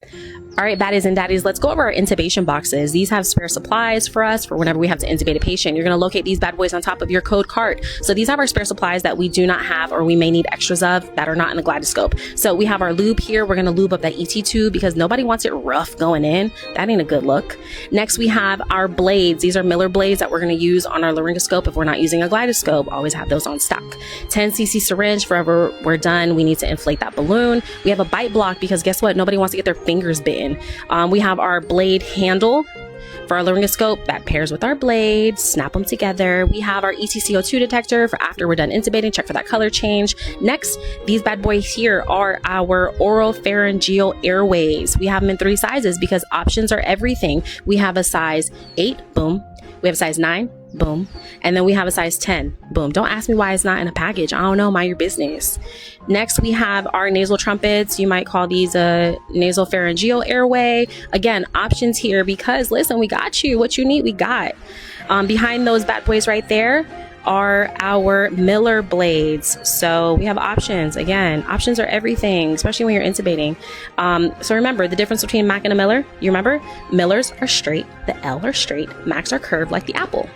All right, baddies and daddies, let's go over our intubation boxes. These have spare supplies for us for whenever we have to intubate a patient. You're going to locate these bad boys on top of your code cart. So these have our spare supplies that we do not have or we may need extras of that are not in the GlideScope. So we have our lube here. We're going to lube up that ET tube because nobody wants it rough going in. That ain't a good look. Next, we have our blades. These are Miller blades that we're going to use on our laryngoscope if we're not using a GlideScope. Always have those on stock. 10cc syringe. Forever we're done, we need to inflate that balloon. We have a bite block because guess what? Nobody wants to get their fingers bitten. We have our blade handle for our laryngoscope that pairs with our blades. Snap them together. We have our EtCO2 detector for after we're done intubating. Check for that color change. Next, these bad boys here are our oral pharyngeal airways. We have them in 3 sizes because options are everything. We have a size 8, boom. We have a size 9, boom. And then we have a size 10, boom. Don't ask me why it's not in a package. I don't know, mind your business. Next, we have our nasal trumpets. You might call these a nasal pharyngeal airway. Again, options here because listen, we got you. What you need, we got. Behind those bad boys right there are our Miller blades. So we have options. Again, options are everything, especially when you're intubating. So remember the difference between Mac and a Miller. You remember? Millers are straight, the L are straight, Macs are curved like the apple.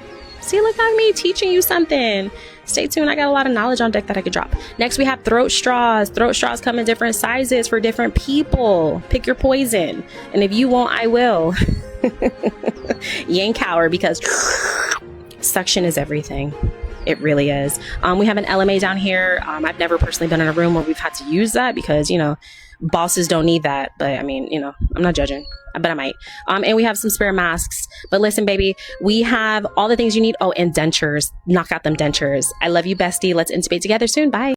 See, look at me teaching you something. Stay tuned. I got a lot of knowledge on deck that I could drop. Next, we have throat straws. Throat straws come in different sizes for different people. Pick your poison. And if you won't, I will. You ain't cower because suction is everything. It really is. We have an LMA down here. I've never personally been in a room where we've had to use that because, you know, bosses don't need that. But I mean, you know, I'm not judging, but I might. And we have some spare masks. But listen, baby, we have all the things you need. Oh, and dentures. Knock out them dentures. I love you, bestie. Let's intubate together soon. Bye.